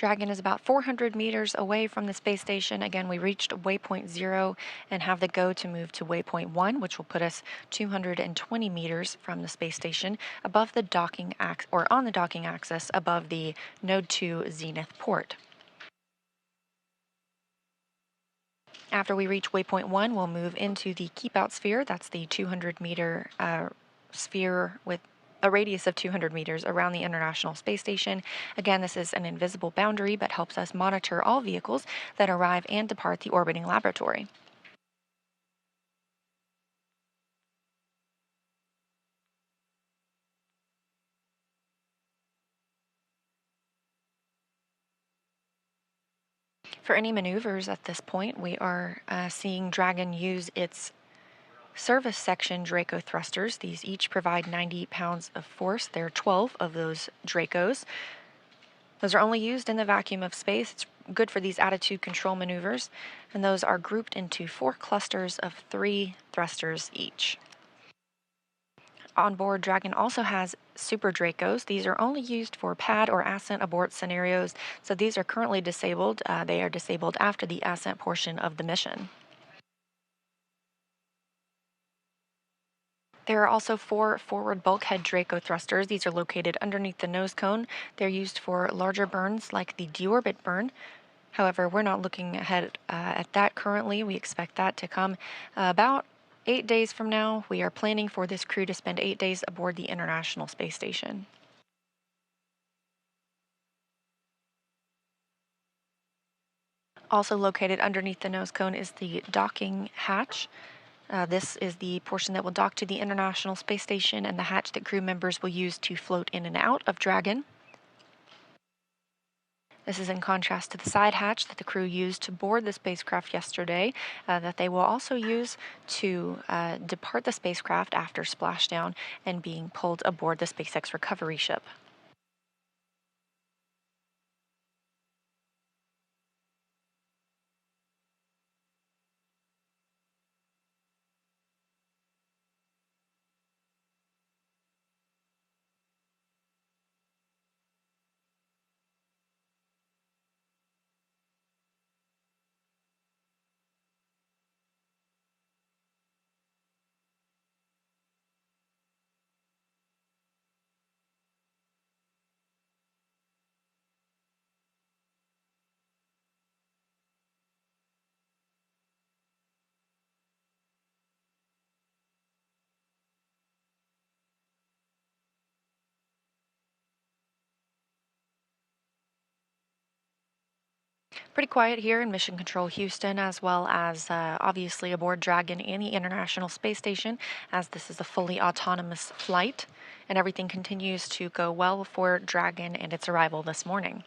Dragon is about 400 meters away from the space station. Again, we reached waypoint 0 and have the go to move to waypoint 1, which will put us 220 meters from the space station above the docking on the docking axis above the Node 2 zenith port. After we reach waypoint 1, we'll move into the keep out sphere. That's the 200-meter sphere with a radius of 200 meters around the International Space Station. Again, this is an invisible boundary, but helps us monitor all vehicles that arrive and depart the orbiting laboratory. For any maneuvers at this point, we are seeing Dragon use its service section Draco thrusters. These each provide 90 pounds of force. There are 12 of those Dracos. Those are only used in the vacuum of space. It's good for these attitude control maneuvers, and those are grouped into 4 clusters of 3 thrusters each. On board, Dragon also has Super Dracos. These are only used for pad or ascent abort scenarios, so these are currently disabled. They are disabled after the ascent portion of the mission. There are also 4 forward bulkhead Draco thrusters. These are located underneath the nose cone. They're used for larger burns like the deorbit burn. However, we're not looking ahead at that currently. We expect that to come about 8 days from now. We are planning for this crew to spend 8 days aboard the International Space Station. Also located underneath the nose cone is the docking hatch. This is the portion that will dock to the International Space Station and the hatch that crew members will use to float in and out of Dragon. This is in contrast to the side hatch that the crew used to board the spacecraft yesterday, that they will also use to depart the spacecraft after splashdown and being pulled aboard the SpaceX recovery ship. Pretty quiet here in Mission Control Houston, as well as obviously aboard Dragon and the International Space Station, as this is a fully autonomous flight, and everything continues to go well for Dragon and its arrival this morning.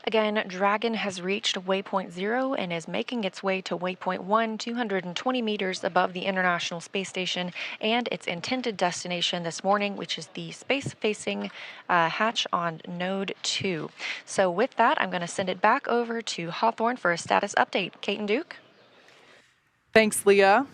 Again, Dragon has reached waypoint 0 and is making its way to waypoint 1, 220 meters above the International Space Station and its intended destination this morning, which is the space-facing hatch on Node 2. So with that, I'm going to send it back over to Hawthorne for a status update. Kate and Duke? Thanks, Leah.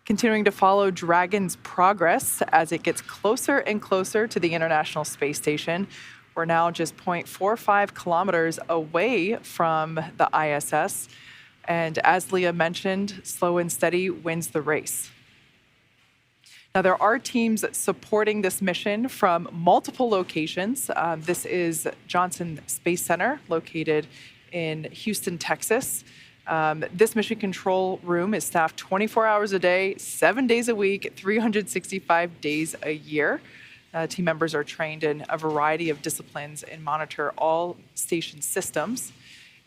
Continuing to follow Dragon's progress as it gets closer and closer to the International Space Station. We're now just 0.45 kilometers away from the ISS. And as Leah mentioned, slow and steady wins the race. Now, there are teams supporting this mission from multiple locations. This is Johnson Space Center, located in Houston, Texas. This mission control room is staffed 24 hours a day, 7 days a week, 365 days a year. Team members are trained in a variety of disciplines and monitor all station systems.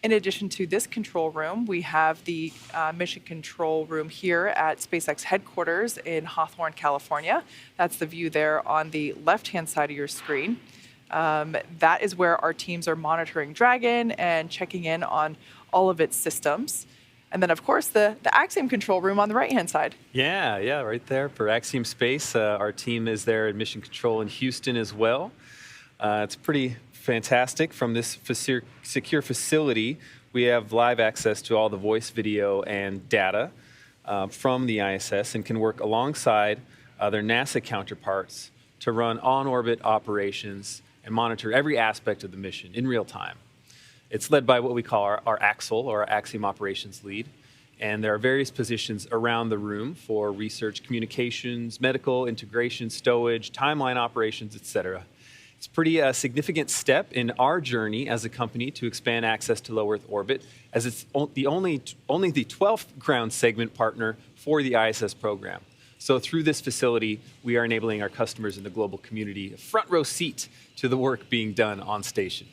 In addition to this control room, we have the mission control room here at SpaceX headquarters in Hawthorne, California. That's the view there on the left-hand side of your screen. That is where our teams are monitoring Dragon and checking in on all of its systems. And then, of course, the Axiom control room on the right-hand side. Yeah, right there for Axiom Space. Our team is there in mission control in Houston as well. It's pretty fantastic. From this secure facility, we have live access to all the voice, video, and data from the ISS and can work alongside their NASA counterparts to run on-orbit operations and monitor every aspect of the mission in real time. It's led by what we call our AXL, or our Axiom Operations Lead. And there are various positions around the room for research, communications, medical, integration, stowage, timeline operations, etc. It's a pretty significant step in our journey as a company to expand access to low Earth orbit, as it's only the 12th ground segment partner for the ISS program. So through this facility, we are enabling our customers in the global community a front row seat to the work being done on station.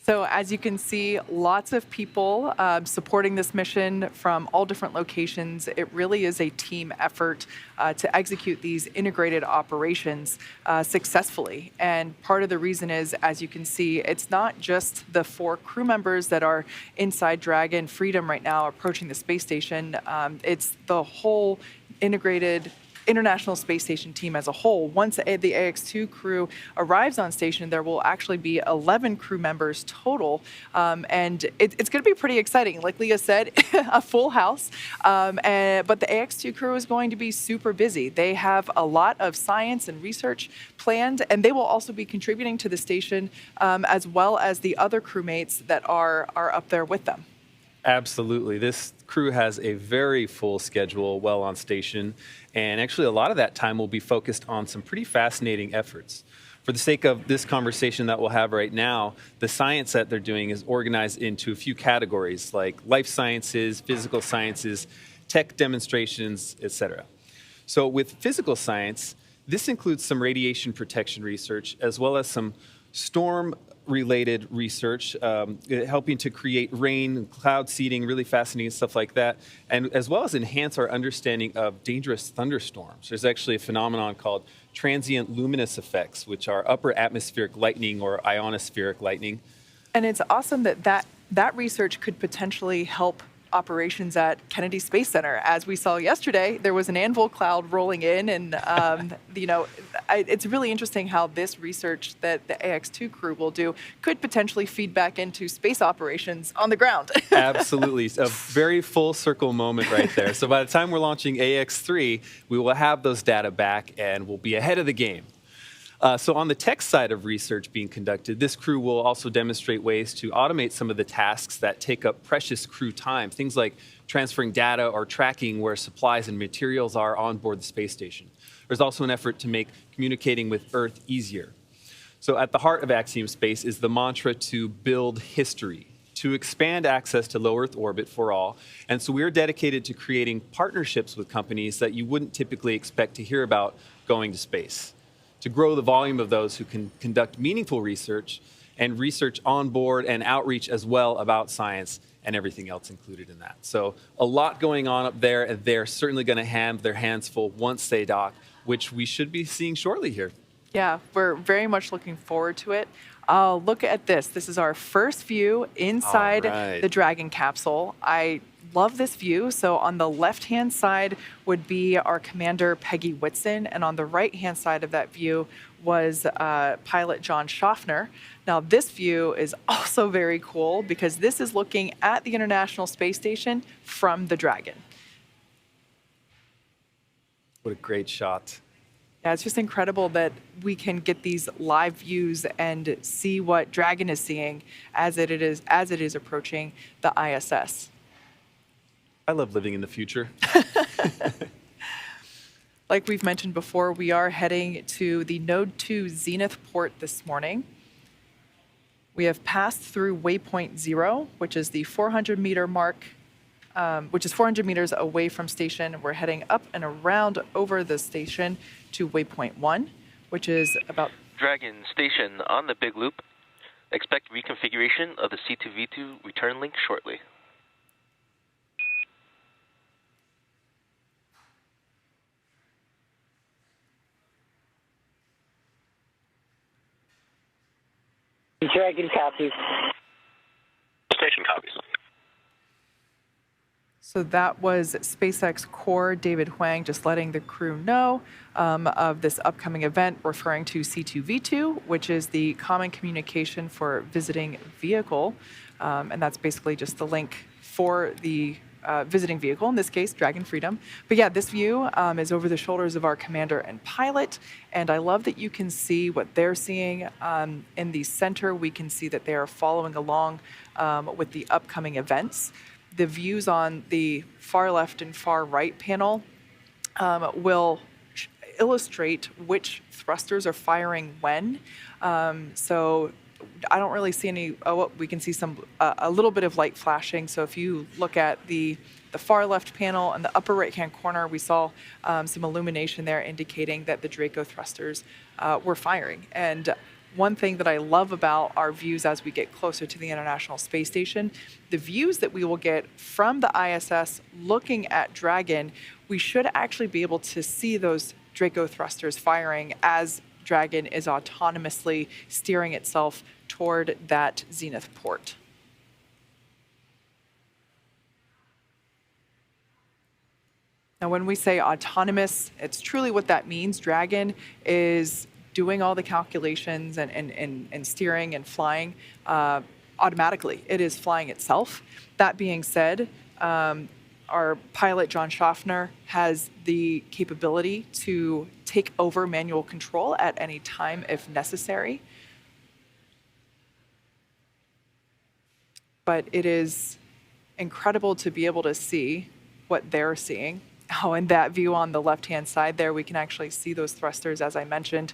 So as you can see, lots of people supporting this mission from all different locations. It really is a team effort to execute these integrated operations successfully. And part of the reason is, as you can see, it's not just the 4 crew members that are inside Dragon Freedom right now approaching the space station. It's the whole integrated International Space Station team as a whole. Once the AX-2 crew arrives on station, there will actually be 11 crew members total, and it's going to be pretty exciting. Like Leah said, a full house, but the AX-2 crew is going to be super busy. They have a lot of science and research planned, and they will also be contributing to the station as well as the other crewmates that are up there with them. Absolutely. This crew has a very full schedule while on station, and actually a lot of that time will be focused on some pretty fascinating efforts. For the sake of this conversation that we'll have right now, the science that they're doing is organized into a few categories like life sciences, physical sciences, tech demonstrations, etc. So with physical science, this includes some radiation protection research as well as some storm-related research, helping to create rain, cloud seeding, really fascinating stuff like that, and as well as enhance our understanding of dangerous thunderstorms. There's actually a phenomenon called transient luminous effects, which are upper atmospheric lightning or ionospheric lightning. And it's awesome that research could potentially help operations at Kennedy Space Center. As we saw yesterday, there was an anvil cloud rolling in, and it's really interesting how this research that the AX-2 crew will do could potentially feed back into space operations on the ground. Absolutely. A very full circle moment right there. So by the time we're launching AX-3, we will have those data back and we'll be ahead of the game. So on the tech side of research being conducted, this crew will also demonstrate ways to automate some of the tasks that take up precious crew time, things like transferring data or tracking where supplies and materials are on board the space station. There's also an effort to make communicating with Earth easier. So at the heart of Axiom Space is the mantra to build history, to expand access to low Earth orbit for all. And so we're dedicated to creating partnerships with companies that you wouldn't typically expect to hear about going to space, to grow the volume of those who can conduct meaningful research and research on board and outreach as well about science and everything else included in that. So a lot going on up there, and they're certainly going to have their hands full once they dock, which we should be seeing shortly here. Yeah, we're very much looking forward to it. Look at this. This is our first view inside the Dragon capsule. I love this view. So on the left-hand side would be our commander, Peggy Whitson, and on the right-hand side of that view was pilot John Schaffner. Now, this view is also very cool because this is looking at the International Space Station from the Dragon. What a great shot. Yeah, it's just incredible that we can get these live views and see what Dragon is seeing as it is approaching the ISS. I love living in the future. Like we've mentioned before, we are heading to the Node 2 Zenith port this morning. We have passed through waypoint 0, which is the 400-meter mark which is 400 meters away from station. We're heading up and around over the station to waypoint 1, which is about... Dragon station on the big loop. Expect reconfiguration of the C2V2 return link shortly. Dragon copies. Station copies. So that was SpaceX core David Huang just letting the crew know of this upcoming event, referring to C2V2, which is the common communication for visiting vehicle. And that's basically just the link for the visiting vehicle, in this case, Dragon Freedom. But yeah, this view is over the shoulders of our commander and pilot. And I love that you can see what they're seeing. In the center, we can see that they are following along with the upcoming events. The views on the far left and far right panel will illustrate which thrusters are firing when. So I don't really see any, we can see a little bit of light flashing. So if you look at the far left panel and the upper right-hand corner, we saw some illumination there indicating that the Draco thrusters were firing. And one thing that I love about our views as we get closer to the International Space Station, the views that we will get from the ISS looking at Dragon, we should actually be able to see those Draco thrusters firing as Dragon is autonomously steering itself toward that zenith port. Now, when we say autonomous, it's truly what that means. Dragon is doing all the calculations and steering and flying automatically. It is flying itself. That being said, our pilot, John Schaffner, has the capability to take over manual control at any time if necessary. But it is incredible to be able to see what they're seeing. Oh, in that view on the left-hand side there, we can actually see those thrusters, as I mentioned.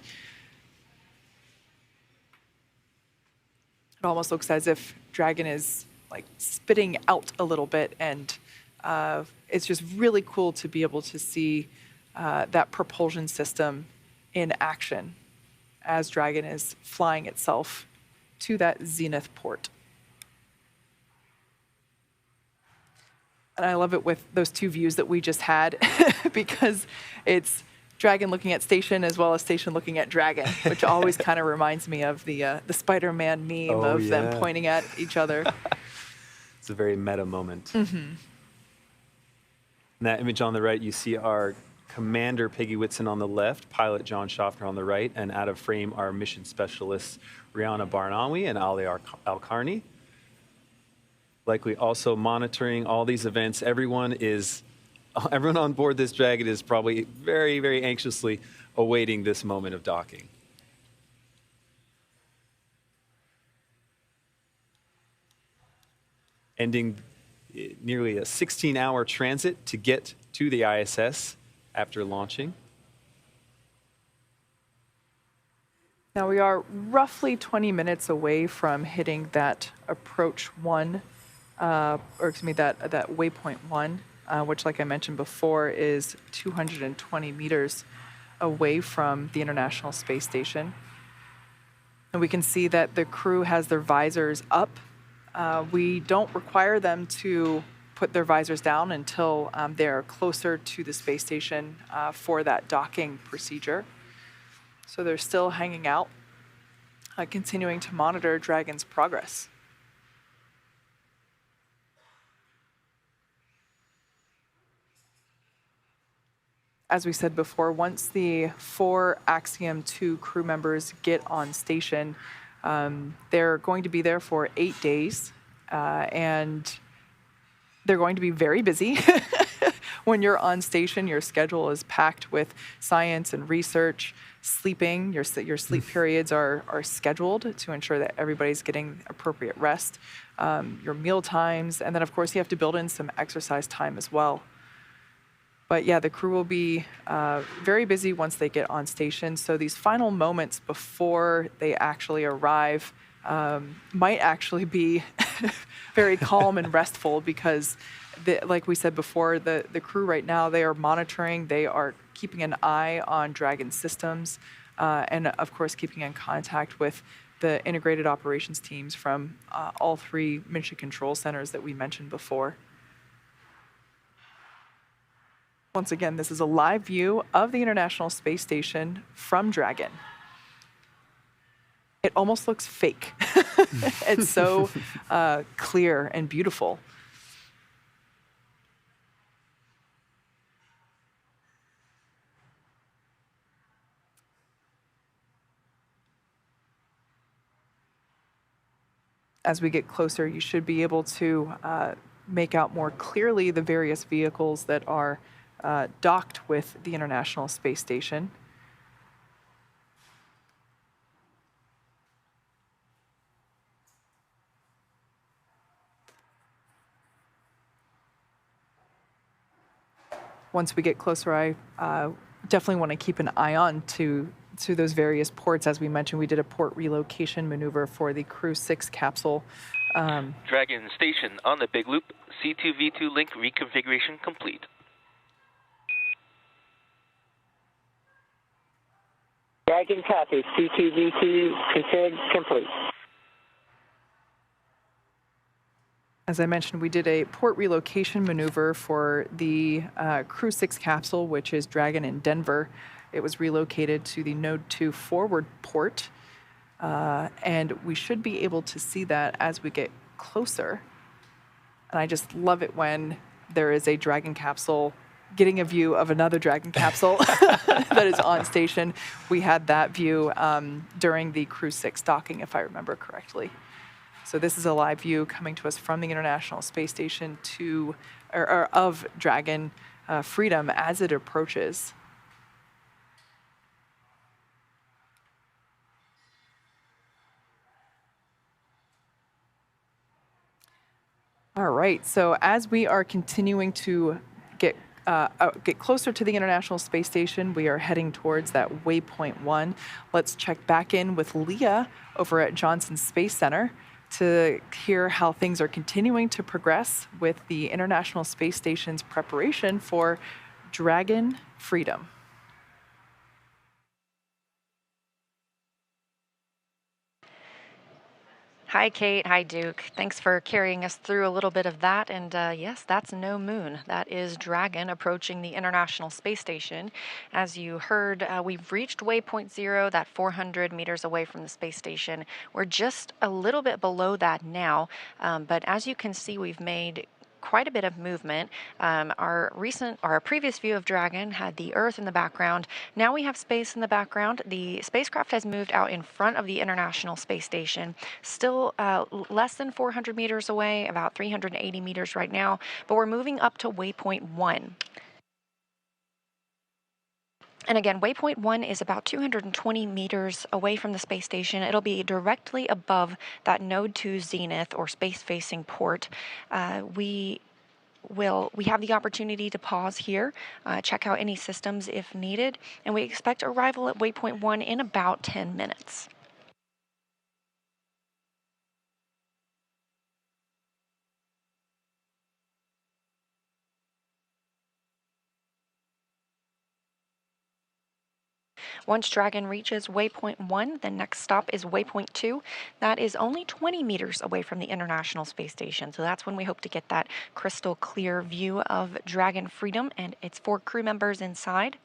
It almost looks as if Dragon is like spitting out a little bit, and it's just really cool to be able to see that propulsion system in action as Dragon is flying itself to that zenith port. And I love it with those two views that we just had because it's Dragon looking at Station as well as Station looking at Dragon, which always kind of reminds me of the Spider-Man meme them pointing at each other. It's a very meta moment. Mm-hmm. In that image on the right, you see our commander, Peggy Whitson, on the left, pilot John Schaffner on the right, and out of frame, our mission specialists, Rihanna Barnawi and Ali Al-Karni. Likely also monitoring all these events. Everyone on board this Dragon is probably very, very anxiously awaiting this moment of docking. Ending nearly a 16-hour transit to get to the ISS after launching. Now we are roughly 20 minutes away from hitting that approach 1, that waypoint 1, which, like I mentioned before, is 220 meters away from the International Space Station. And we can see that the crew has their visors up. We don't require them to put their visors down until they're closer to the space station for that docking procedure. So they're still hanging out, continuing to monitor Dragon's progress. As we said before, once the 4 Axiom 2 crew members get on station, they're going to be there for 8 days, and they're going to be very busy. When you're on station, your schedule is packed with science and research, sleeping. Your sleep periods are scheduled to ensure that everybody's getting appropriate rest, your meal times, and then, of course, you have to build in some exercise time as well. But yeah, the crew will be very busy once they get on station. So these final moments before they actually arrive might actually be very calm and restful, because like we said before, the crew right now, they are monitoring, they are keeping an eye on Dragon systems, and of course keeping in contact with the integrated operations teams from all three mission control centers that we mentioned before. Once again, this is a live view of the International Space Station from Dragon. It almost looks fake. It's so clear and beautiful. As we get closer, you should be able to make out more clearly the various vehicles that are docked with the International Space Station. Once we get closer, I definitely want to keep an eye on to those various ports. As we mentioned, we did a port relocation maneuver for the Crew 6 capsule. Dragon Station on the Big Loop. C2V2 link reconfiguration complete. Dragon copy. C2V2 config complete. As I mentioned, we did a port relocation maneuver for the Crew 6 capsule, which is Dragon in Denver. It was relocated to the Node 2 forward port, and we should be able to see that as we get closer. And I just love it when there is a Dragon capsule getting a view of another Dragon capsule that is on station. We had that view during the Crew 6 docking, if I remember correctly. So this is a live view coming to us from the International Space Station of Dragon Freedom as it approaches. All right, so as we are continuing to get closer to the International Space Station, we are heading towards that waypoint 1. Let's check back in with Leah over at Johnson Space Center to hear how things are continuing to progress with the International Space Station's preparation for Dragon Freedom. Hi, Kate. Hi, Duke. Thanks for carrying us through a little bit of that. And yes, that's no moon. That is Dragon approaching the International Space Station. As you heard, we've reached waypoint 0, that 400 meters away from the space station. We're just a little bit below that now. But as you can see, we've made quite a bit of movement. Our previous view of Dragon had the Earth in the background. Now we have space in the background. The spacecraft has moved out in front of the International Space Station, still less than 400 meters away, about 380 meters right now, but we're moving up to waypoint 1. And again, waypoint 1 is about 220 meters away from the space station. It'll be directly above that Node 2 zenith or space-facing port. We have the opportunity to pause here, check out any systems if needed, and we expect arrival at waypoint 1 in about 10 minutes. Once Dragon reaches waypoint 1, the next stop is waypoint 2. That is only 20 meters away from the International Space Station, so that's when we hope to get that crystal clear view of Dragon Freedom and its 4 crew members inside.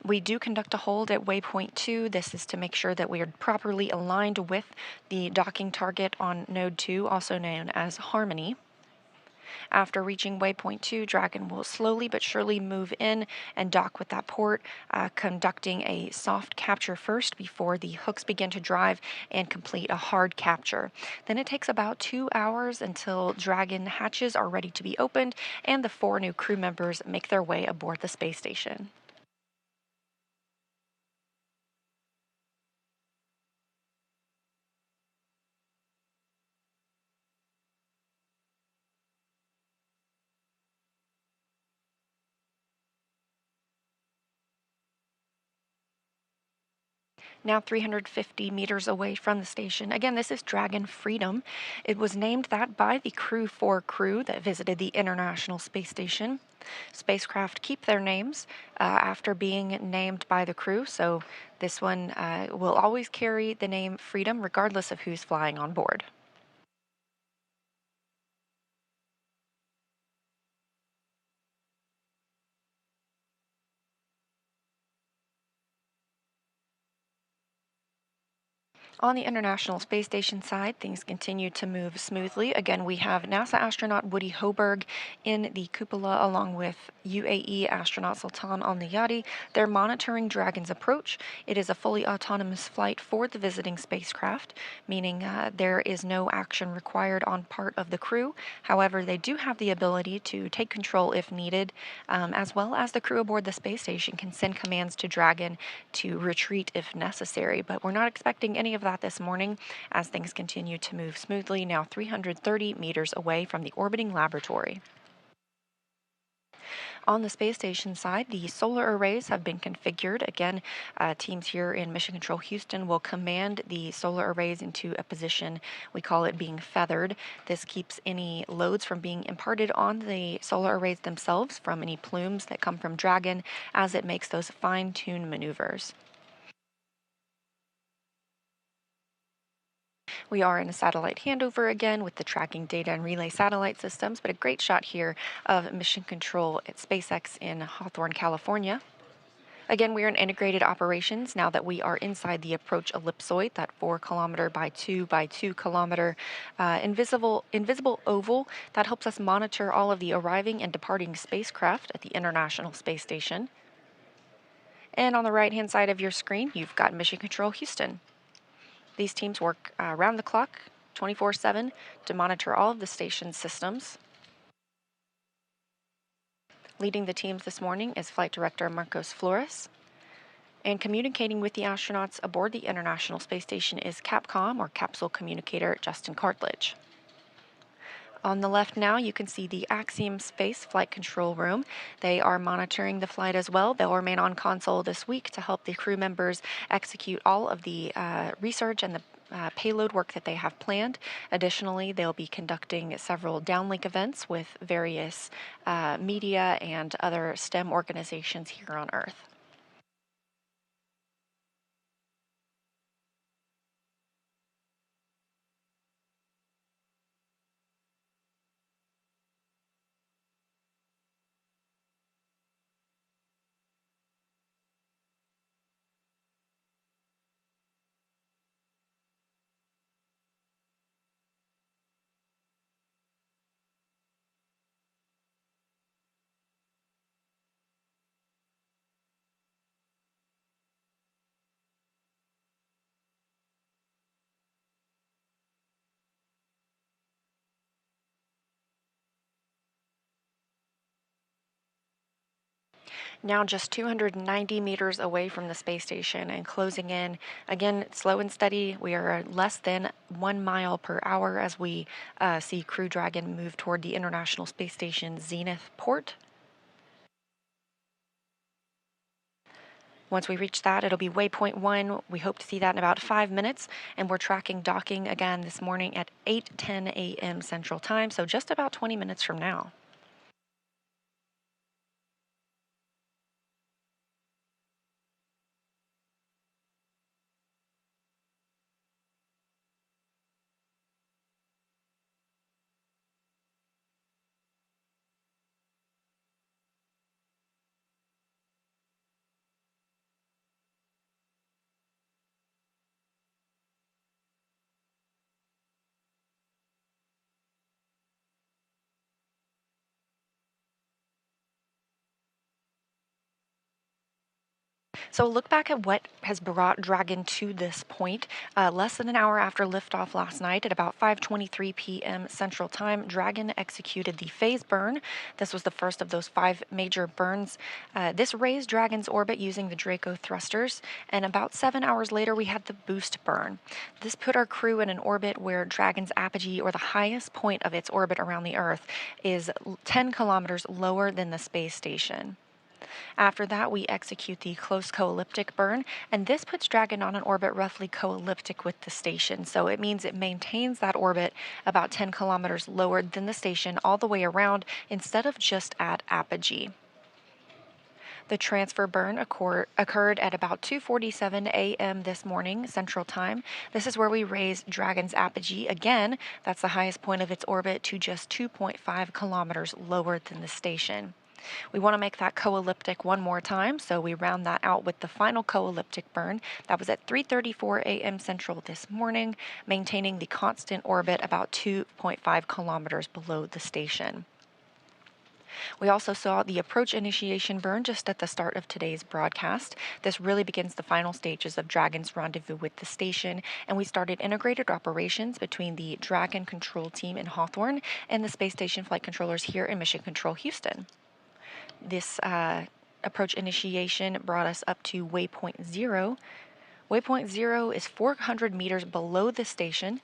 We do conduct a hold at waypoint 2. This is to make sure that we are properly aligned with the docking target on Node 2, also known as Harmony. After reaching waypoint 2, Dragon will slowly but surely move in and dock with that port, conducting a soft capture first before the hooks begin to drive and complete a hard capture. Then it takes about 2 hours until Dragon hatches are ready to be opened and the 4 new crew members make their way aboard the space station. Now 350 meters away from the station. Again, this is Dragon Freedom. It was named that by the Crew 4 crew that visited the International Space Station. Spacecraft keep their names after being named by the crew, so this one will always carry the name Freedom regardless of who's flying on board. On the International Space Station side, things continue to move smoothly. Again, we have NASA astronaut Woody Hoberg in the cupola along with UAE astronaut Sultan Al-Nayati. They're monitoring Dragon's approach. It is a fully autonomous flight for the visiting spacecraft, meaning there is no action required on part of the crew. However, they do have the ability to take control if needed, as well as the crew aboard the space station can send commands to Dragon to retreat if necessary. But we're not expecting any of that this morning as things continue to move smoothly, now 330 meters away from the orbiting laboratory. On the space station side, the solar arrays have been configured. Again, teams here in Mission Control Houston will command the solar arrays into a position, we call it being feathered. This keeps any loads from being imparted on the solar arrays themselves from any plumes that come from Dragon as it makes those fine-tuned maneuvers. We are in a satellite handover again with the tracking data and relay satellite systems, but a great shot here of mission control at SpaceX in Hawthorne, California. Again, we are in integrated operations now that we are inside the approach ellipsoid, that 4 kilometer by 2 by 2 kilometer invisible oval that helps us monitor all of the arriving and departing spacecraft at the International Space Station. And on the right-hand side of your screen, you've got Mission Control Houston. These teams work around the clock, 24/7, to monitor all of the station's systems. Leading the teams this morning is Flight Director Marcos Flores. And communicating with the astronauts aboard the International Space Station is Capcom, or Capsule Communicator, Justin Cartledge. On the left now, you can see the Axiom Space Flight Control Room. They are monitoring the flight as well. They'll remain on console this week to help the crew members execute all of the research and the payload work that they have planned. Additionally, they'll be conducting several downlink events with various media and other STEM organizations here on Earth. Now just 290 meters away from the space station and closing in. Again, slow and steady. We are less than 1 mile per hour as we see Crew Dragon move toward the International Space Station Zenith port. Once we reach that, it'll be waypoint 1. We hope to see that in about 5 minutes, and we're tracking docking again this morning at 8:10 a.m. Central Time, so just about 20 minutes from now. So look back at what has brought Dragon to this point. Less than an hour after liftoff last night at about 5:23 p.m. Central Time, Dragon executed the phase burn. This was the first of those 5 major burns. This raised Dragon's orbit using the Draco thrusters, and about 7 hours later we had the boost burn. This put our crew in an orbit where Dragon's apogee, or the highest point of its orbit around the Earth, is 10 kilometers lower than the space station. After that, we execute the close co-elliptic burn, and this puts Dragon on an orbit roughly co-elliptic with the station. So it means it maintains that orbit about 10 kilometers lower than the station all the way around instead of just at apogee. The transfer burn occurred at about 2:47 a.m. this morning, Central Time. This is where we raised Dragon's apogee again, that's the highest point of its orbit, to just 2.5 kilometers lower than the station. We want to make that co-elliptic one more time, so we round that out with the final co-elliptic burn. That was at 3:34 a.m. Central this morning, maintaining the constant orbit about 2.5 kilometers below the station. We also saw the approach initiation burn just at the start of today's broadcast. This really begins the final stages of Dragon's rendezvous with the station, and we started integrated operations between the Dragon control team in Hawthorne and the space station flight controllers here in Mission Control Houston. This approach initiation brought us up to waypoint 0. Waypoint 0 is 400 meters below the station.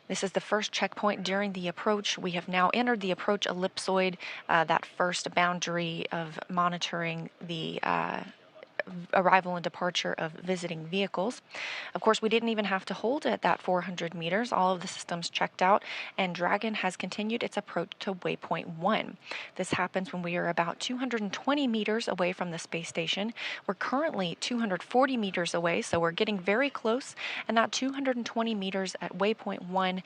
This is the first checkpoint during the approach. We have now entered the approach ellipsoid, that first boundary of monitoring the arrival and departure of visiting vehicles. Of course, we didn't even have to hold at that 400 meters. All of the systems checked out, and Dragon has continued its approach to waypoint 1. This happens when we are about 220 meters away from the space station. We're currently 240 meters away, so we're getting very close, and that 220 meters at waypoint 1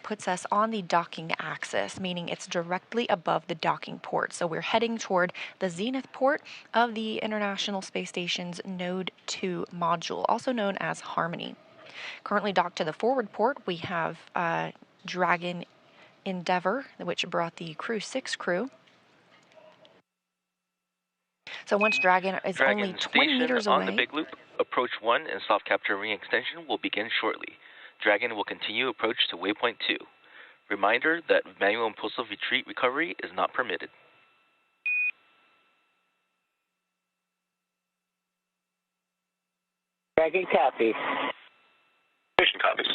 puts us on the docking axis, meaning it's directly above the docking port. So we're heading toward the zenith port of the International Space Station's Node 2 module, also known as Harmony. Currently docked to the forward port, we have Dragon Endeavour, which brought the Crew 6 crew. So once Dragon is only 20 meters away... on the big loop, approach 1 and soft capture ring extension will begin shortly. Dragon will continue approach to waypoint 2. Reminder that manual impulsive retreat recovery is not permitted. Dragon copy. Station copies.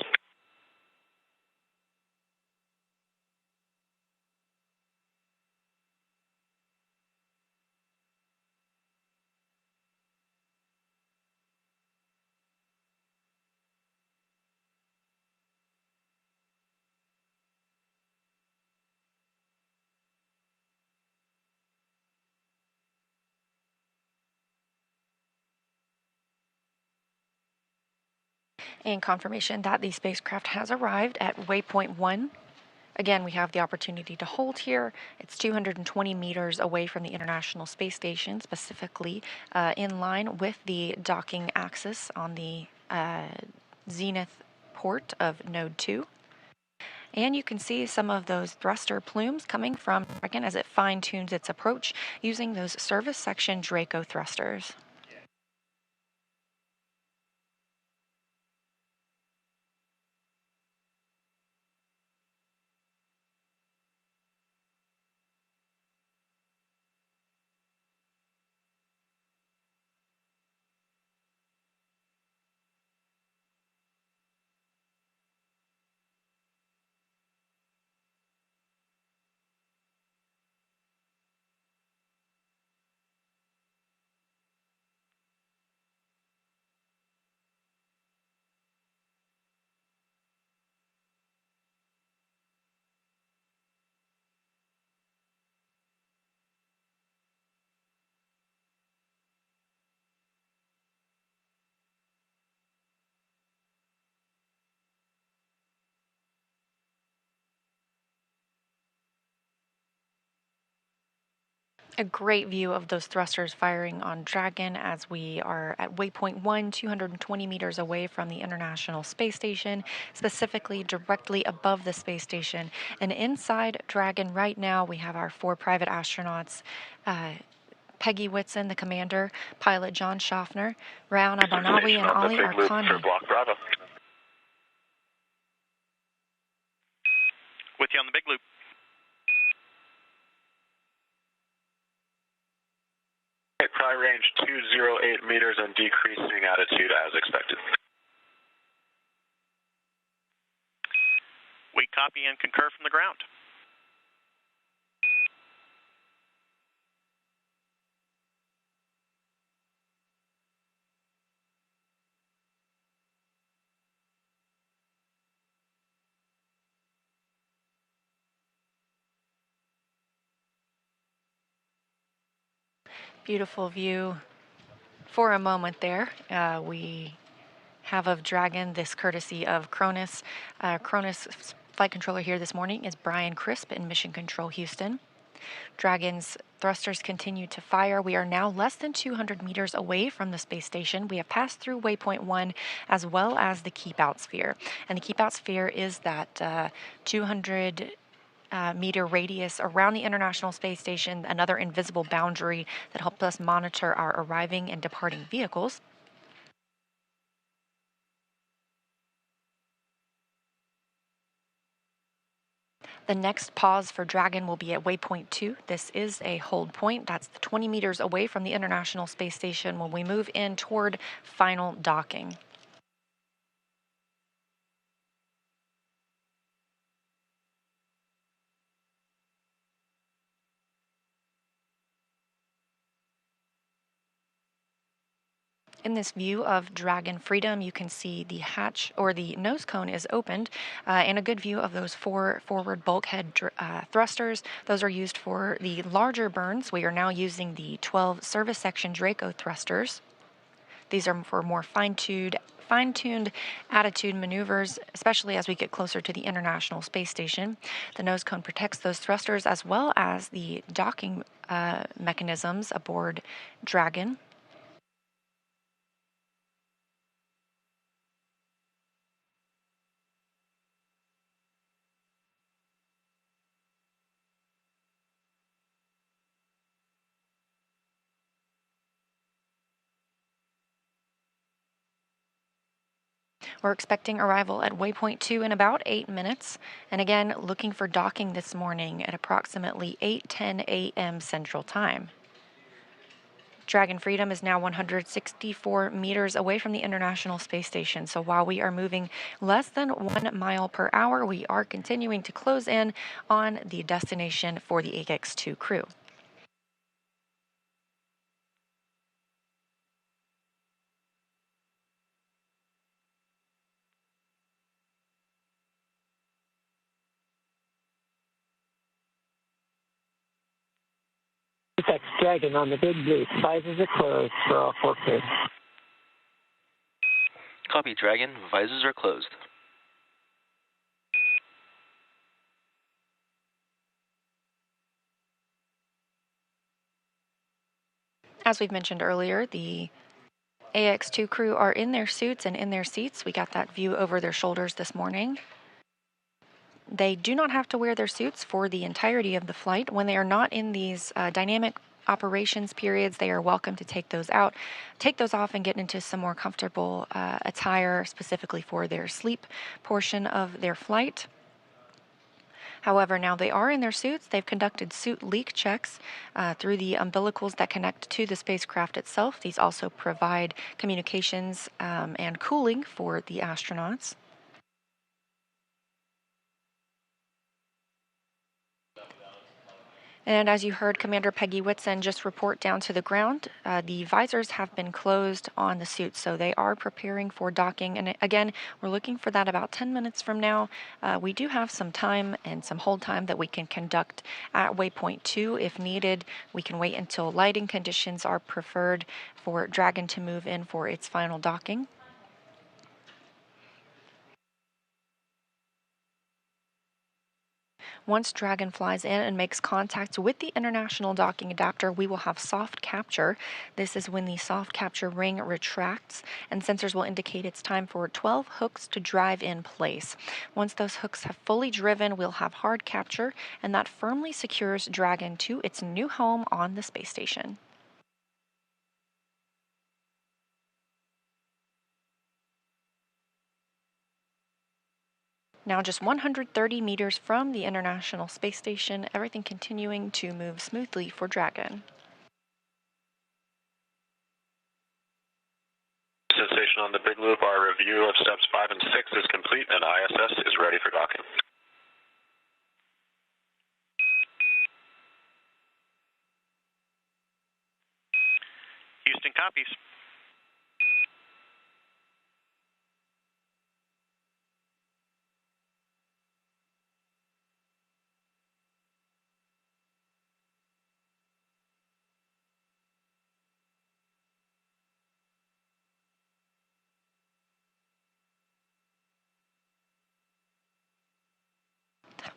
And confirmation that the spacecraft has arrived at waypoint 1. Again, we have the opportunity to hold here. It's 220 meters away from the International Space Station, specifically in line with the docking axis on the zenith port of Node 2. And you can see some of those thruster plumes coming from Dragon as it fine-tunes its approach using those service section Draco thrusters. A great view of those thrusters firing on Dragon as we are at waypoint 1, 220 meters away from the International Space Station, specifically directly above the space station. And inside Dragon right now, we have our 4 private astronauts, Peggy Whitson, the commander, pilot John Schaffner, Rana Barnawi, and Ali Arkhani. Block Bravo. With you on the big loop. Prime range 208 meters and decreasing attitude as expected. We copy and concur from the ground. Beautiful view for a moment there. We have of Dragon, this courtesy of Cronus. Cronus flight controller here this morning is Brian Crisp in Mission Control Houston. Dragon's thrusters continue to fire. We are now less than 200 meters away from the space station. We have passed through waypoint 1 as well as the keep out sphere. And the keep out sphere is that 200 meter radius around the International Space Station, another invisible boundary that helps us monitor our arriving and departing vehicles. The next pause for Dragon will be at waypoint 2. This is a hold point. That's 20 meters away from the International Space Station when we move in toward final docking. In this view of Dragon Freedom, you can see the hatch or the nose cone is opened and a good view of those 4 forward bulkhead thrusters. Those are used for the larger burns. We are now using the 12 service section Draco thrusters. These are for more fine-tuned attitude maneuvers, especially as we get closer to the International Space Station. The nose cone protects those thrusters as well as the docking mechanisms aboard Dragon. We're expecting arrival at waypoint 2 in about 8 minutes, and again, looking for docking this morning at approximately 8:10 a.m. Central Time. Dragon Freedom is now 164 meters away from the International Space Station, so while we are moving less than 1 mile per hour, we are continuing to close in on the destination for the AX-2 crew. That's Dragon on the Big Blue. Visors are closed for all 4 crews. Copy, Dragon. Visors are closed. As we've mentioned earlier, the AX-2 crew are in their suits and in their seats. We got that view over their shoulders this morning. They do not have to wear their suits for the entirety of the flight. When they are not in these dynamic operations periods, they are welcome to take those off and get into some more comfortable attire specifically for their sleep portion of their flight. However, now they are in their suits. They've conducted suit leak checks through the umbilicals that connect to the spacecraft itself. These also provide communications and cooling for the astronauts. And as you heard Commander Peggy Whitson just report down to the ground, the visors have been closed on the suits, so they are preparing for docking. And again, we're looking for that about 10 minutes from now. We do have some time and some hold time that we can conduct at waypoint 2 if needed. We can wait until lighting conditions are preferred for Dragon to move in for its final docking. Once Dragon flies in and makes contact with the international docking adapter, we will have soft capture. This is when the soft capture ring retracts and sensors will indicate it's time for 12 hooks to drive in place. Once those hooks have fully driven, we'll have hard capture, and that firmly secures Dragon to its new home on the space station. Now just 130 meters from the International Space Station, everything continuing to move smoothly for Dragon. Station on the Big Loop, our review of steps 5 and 6 is complete and ISS is ready for docking. Houston copies.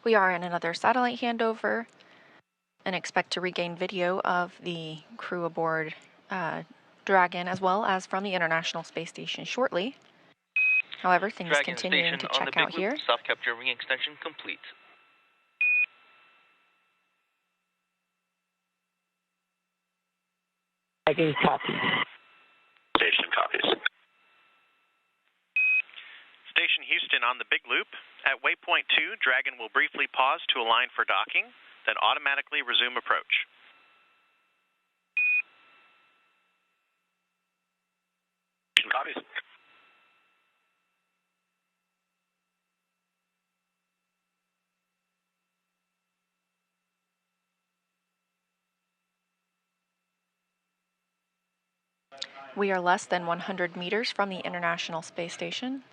We are in another satellite handover and expect to regain video of the crew aboard Dragon as well as from the International Space Station shortly. However, things Dragon continuing station to on the check big out loop, here. soft capture ring extension complete. Dragon copies. Station copies. Station Houston on the big loop. At waypoint 2, Dragon will briefly pause to align for docking, then automatically resume approach. Station copies. We are less than 100 meters from the International Space Station.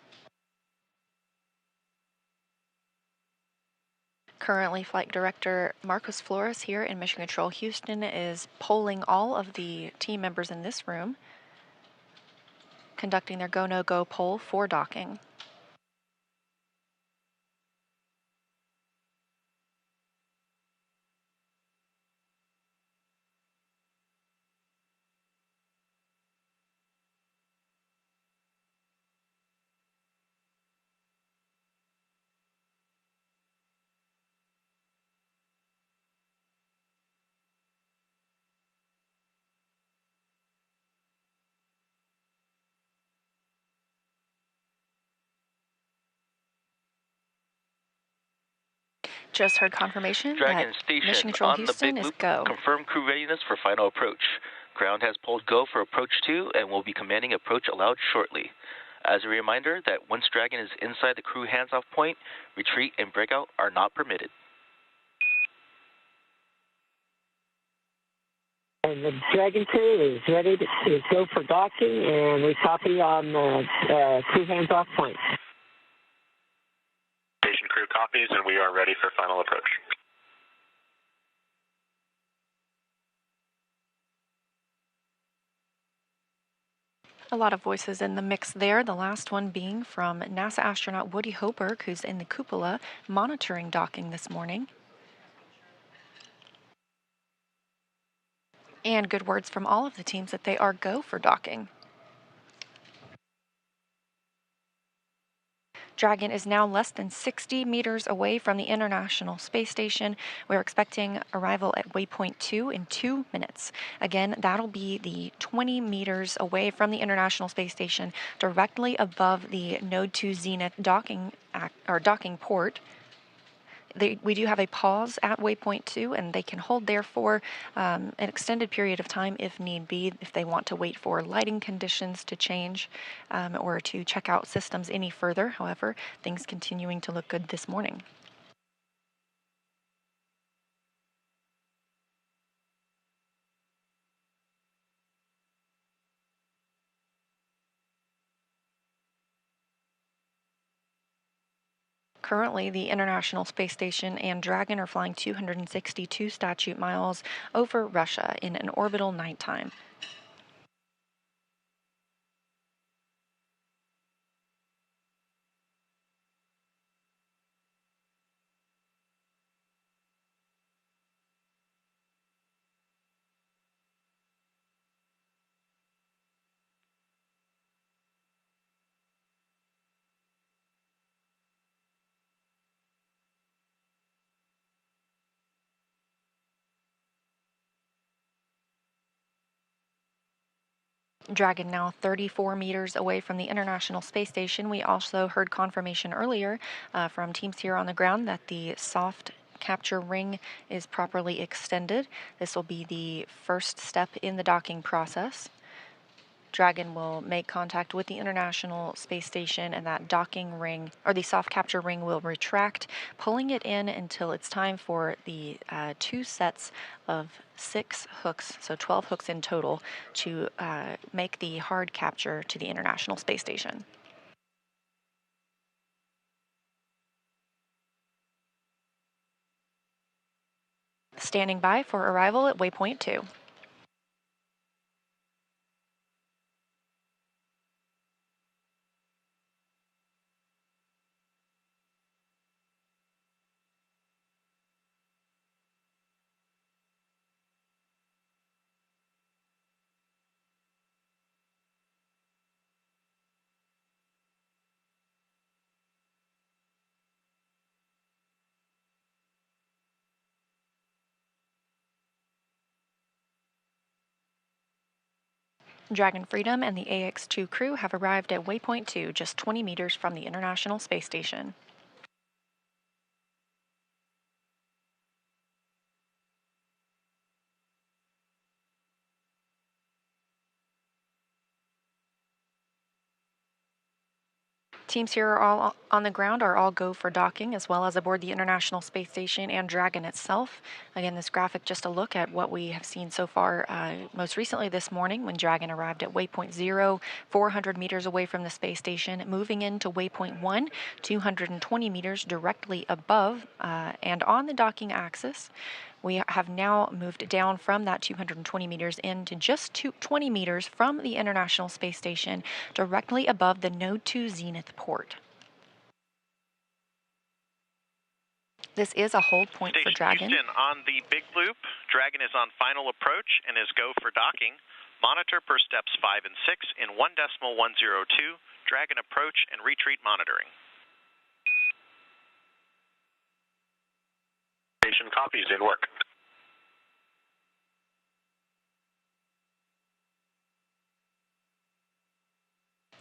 Currently, Flight Director Marcos Flores here in Mission Control Houston is polling all of the team members in this room, conducting their go-no-go poll for docking. Just heard confirmation Dragon that station Mission Control on the Houston big is loop. go. Confirm crew readiness for final approach. Ground has pulled go for approach 2 and will be commanding approach allowed shortly. As a reminder that once Dragon is inside the crew hands-off point, retreat and breakout are not permitted. And the Dragon crew is ready to go for docking, and we copy on the crew hands-off point. Station crew copies, and we are ready for final approach. A lot of voices in the mix there, the last one being from NASA astronaut Woody Hoberg, who's in the cupola monitoring docking this morning. And good words from all of the teams that they are go for docking. Dragon is now less than 60 meters away from the International Space Station. We're expecting arrival at waypoint 2 in 2 minutes. Again, that'll be the 20 meters away from the International Space Station, directly above the Node 2 Zenith docking port. We do have a pause at waypoint 2, and they can hold there for an extended period of time if need be, if they want to wait for lighting conditions to change or to check out systems any further. However, things continuing to look good this morning. Currently, the International Space Station and Dragon are flying 262 statute miles over Russia in an orbital nighttime. Dragon now 34 meters away from the International Space Station. We also heard confirmation earlier from teams here on the ground that the soft capture ring is properly extended. This will be the first step in the docking process. Dragon will make contact with the International Space Station, and that docking ring, or the soft capture ring, will retract, pulling it in until it's time for the 2 sets of 6 hooks, so 12 hooks in total, to make the hard capture to the International Space Station. Standing by for arrival at waypoint 2. Dragon Freedom and the AX-2 crew have arrived at waypoint 2, just 20 meters from the International Space Station. Teams here are all on the ground are all go for docking, as well as aboard the International Space Station and Dragon itself. Again, this graphic just a look at what we have seen so far, most recently this morning when Dragon arrived at waypoint 0, 400 meters away from the space station, moving into waypoint 1, 220 meters directly above and on the docking axis. We have now moved down from that 220 meters into just 20 meters from the International Space Station, directly above the Node 2 Zenith port. This is a hold point for Dragon. Houston, on the big loop, Dragon is on final approach and is go for docking. Monitor per steps 5 and 6 in 1.102, Dragon approach and retreat monitoring. Station copies in work.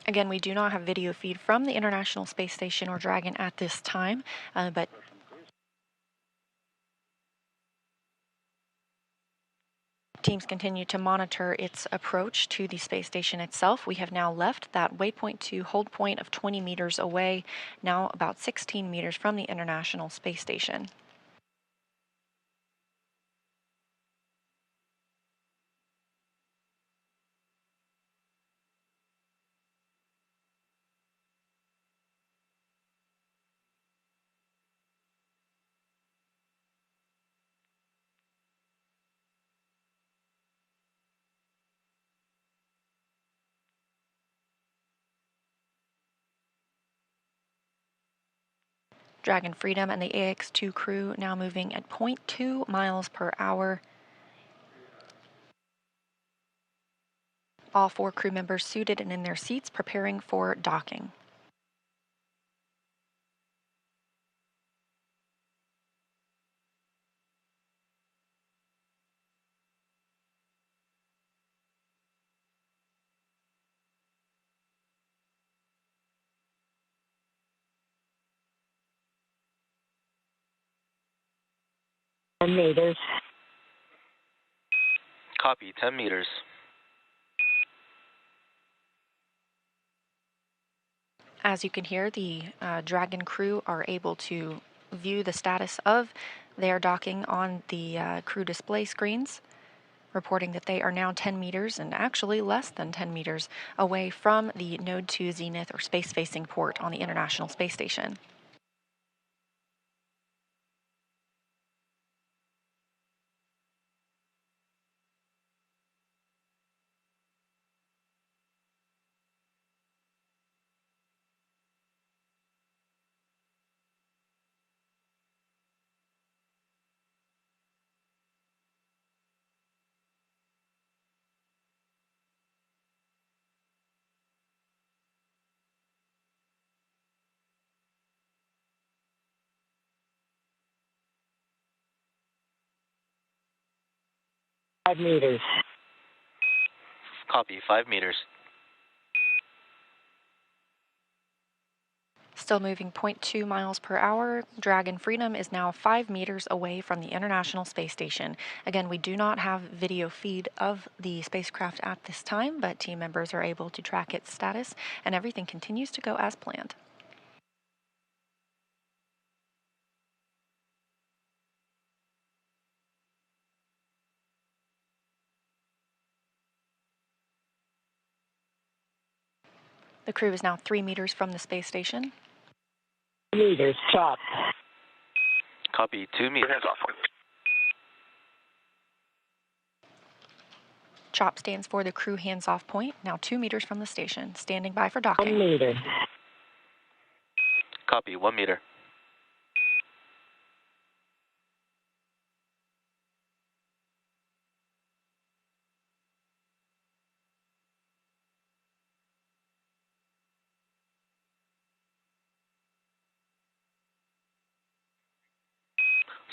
Again, we do not have video feed from the International Space Station or Dragon at this time, but teams continue to monitor its approach to the space station itself. We have now left that waypoint 2 hold point of 20 meters away, now about 16 meters from the International Space Station. Dragon Freedom and the AX-2 crew now moving at 0.2 miles per hour. All 4 crew members suited and in their seats, preparing for docking. Meters. Copy, 10 meters. As you can hear, the Dragon crew are able to view the status of their docking on the crew display screens, reporting that they are now 10 meters and actually less than 10 meters away from the Node 2 Zenith or space-facing port on the International Space Station. Meters. Copy, 5 meters. Still moving 0.2 miles per hour, Dragon Freedom is now 5 meters away from the International Space Station. Again, we do not have video feed of the spacecraft at this time, but team members are able to track its status, and everything continues to go as planned. The crew is now 3 meters from the space station. Meters, chop. Copy, 2 meters. Hands off. CHOP stands for the crew hands-off point, now 2 meters from the station, standing by for 1 docking. meter. Copy, 1 meter.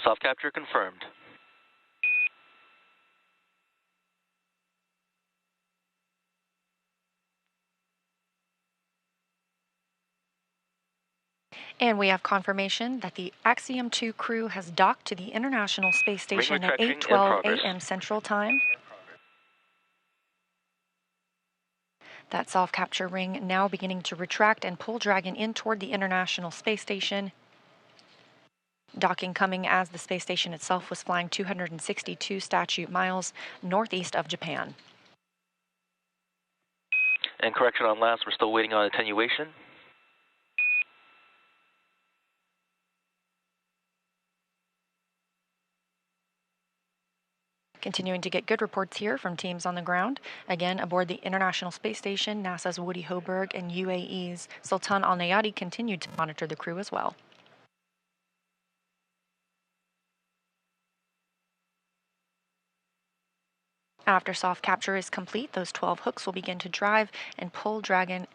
Soft capture confirmed. . And we have confirmation that the Axiom 2 crew has docked to the International Space Station at retraction in 8:12 progress. a.m. Central Time. That soft capture ring now beginning to retract and pull Dragon in toward the International Space Station. Docking coming as the space station itself was flying 262 statute miles northeast of Japan. And correction on last, we're still waiting on attenuation. Continuing to get good reports here from teams on the ground. Again, aboard the International Space Station, NASA's Woody Hoberg and UAE's Sultan Al Nayati continued to monitor the crew as well. After soft capture is complete, those 12 hooks will begin to drive and pull Dragon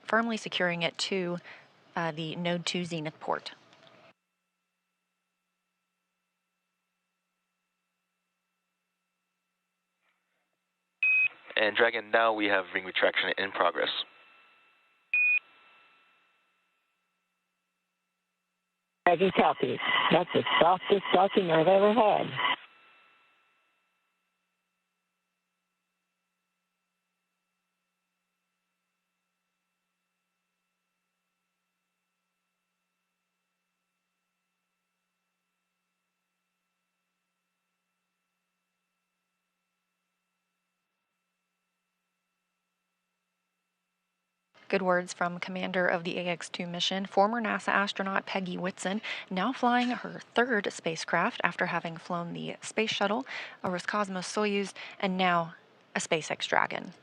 firmly securing it to the Node 2 Zenith port. And Dragon, now we have ring retraction in progress. Dragon copy. That's the softest docking I've ever had. Good words from commander of the AX-2 mission, former NASA astronaut Peggy Whitson, now flying her third spacecraft after having flown the Space Shuttle, a Roscosmos-Soyuz, and now a SpaceX Dragon.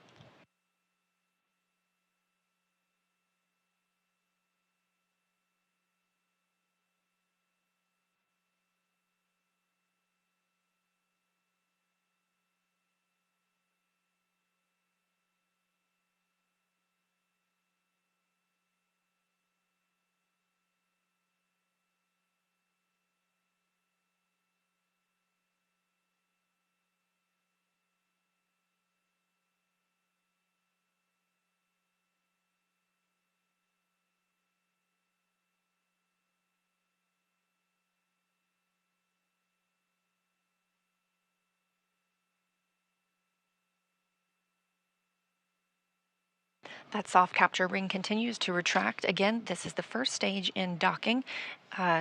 That soft capture ring continues to retract. Again, this is the first stage in docking.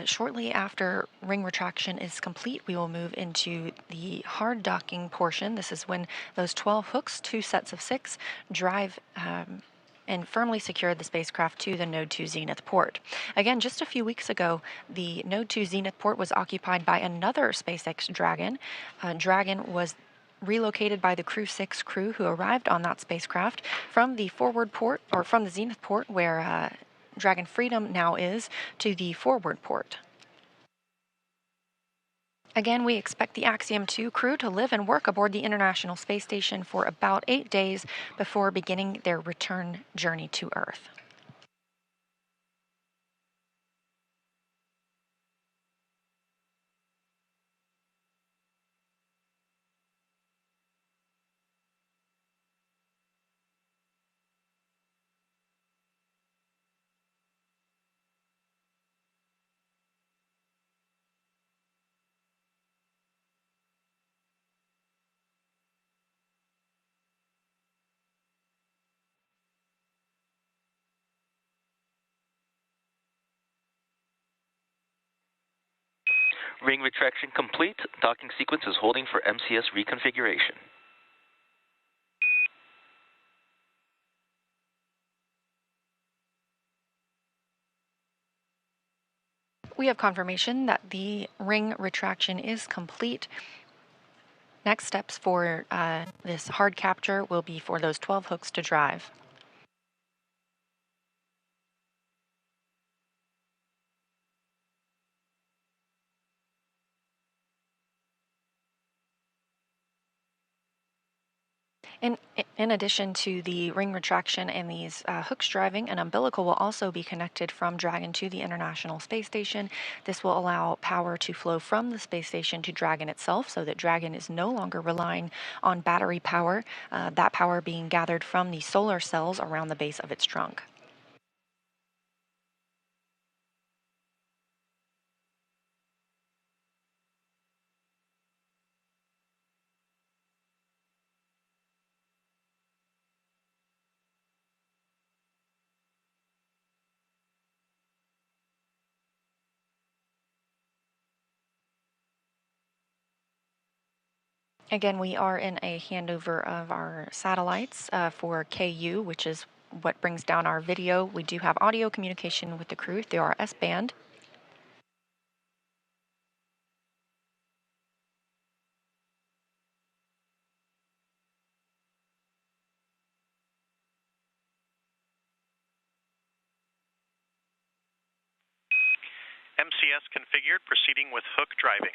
Shortly after ring retraction is complete, we will move into the hard docking portion. This is when those 12 hooks, 2 sets of 6, drive and firmly secured the spacecraft to the Node 2 Zenith port. Again, just a few weeks ago, the Node 2 Zenith port was occupied by another SpaceX Dragon. Dragon was relocated by the Crew 6 crew who arrived on that spacecraft from the forward port, or from the Zenith port where Dragon Freedom now is, to the forward port. Again, we expect the Axiom 2 crew to live and work aboard the International Space Station for about 8 days before beginning their return journey to Earth. Ring retraction complete. Docking sequence is holding for MCS reconfiguration. We have confirmation that the ring retraction is complete. Next steps for this hard capture will be for those 12 hooks to drive. In addition to the ring retraction and these hooks driving, an umbilical will also be connected from Dragon to the International Space Station. This will allow power to flow from the space station to Dragon itself so that Dragon is no longer relying on battery power, that power being gathered from the solar cells around the base of its trunk. Again, we are in a handover of our satellites for KU, which is what brings down our video. We do have audio communication with the crew through our S-band. MCS configured, proceeding with hook driving.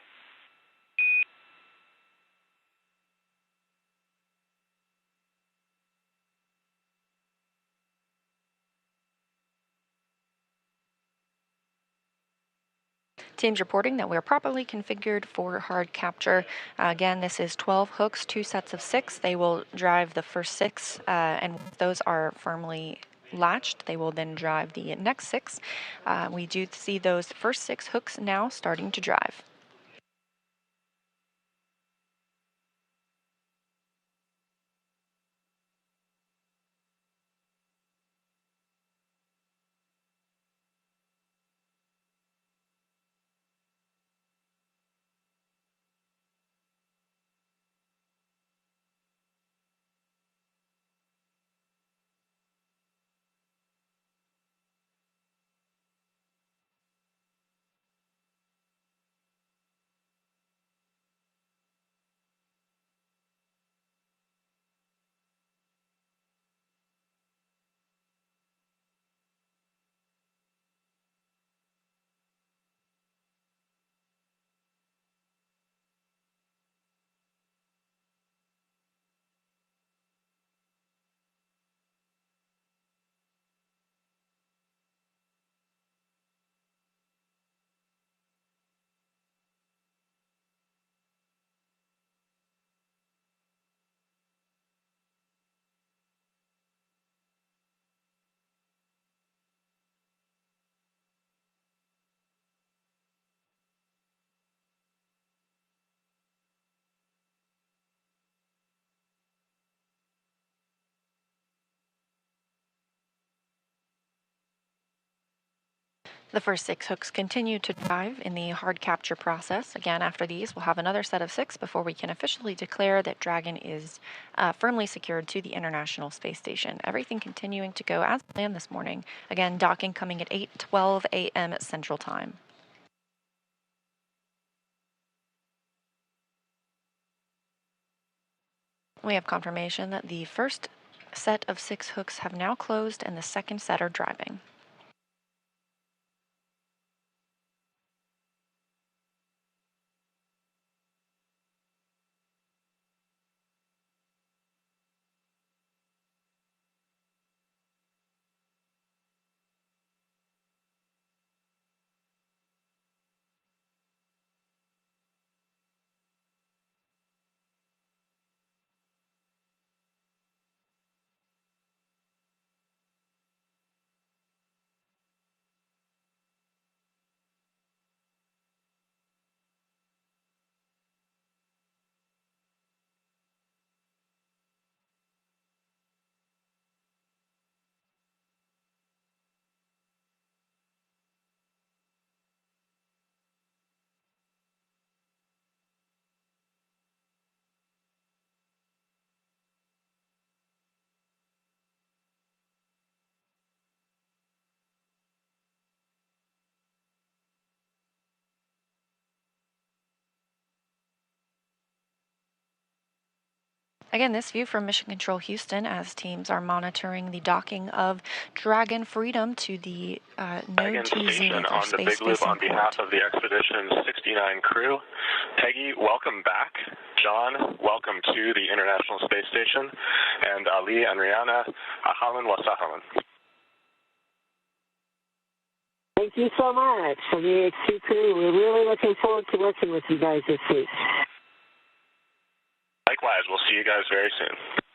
Teams reporting that we are properly configured for hard capture. Again, this is 12 hooks, 2 sets of 6. They will drive the first 6, and once those are firmly latched, they will then drive the next 6. We do see those first 6 hooks now starting to drive. The first 6 hooks continue to drive in the hard capture process. Again, after these, we'll have another set of 6 before we can officially declare that Dragon is firmly secured to the International Space Station. Everything continuing to go as planned this morning. Again, docking coming at 8:12 a.m. Central Time. We have confirmation that the first set of 6 hooks have now closed and the second set are driving. Again, this view from Mission Control Houston as teams are monitoring the docking of Dragon Freedom to the node 2 Zenith, our on the Big Loop on behalf of the Expedition 69 crew. Peggy, welcome back. John, welcome to the International Space Station. And Ali and Rihanna, ahlan wa sahlan. Thank you so much for the AX-2 crew. We're really looking forward to working with you guys this week. Likewise, we'll see you guys very soon.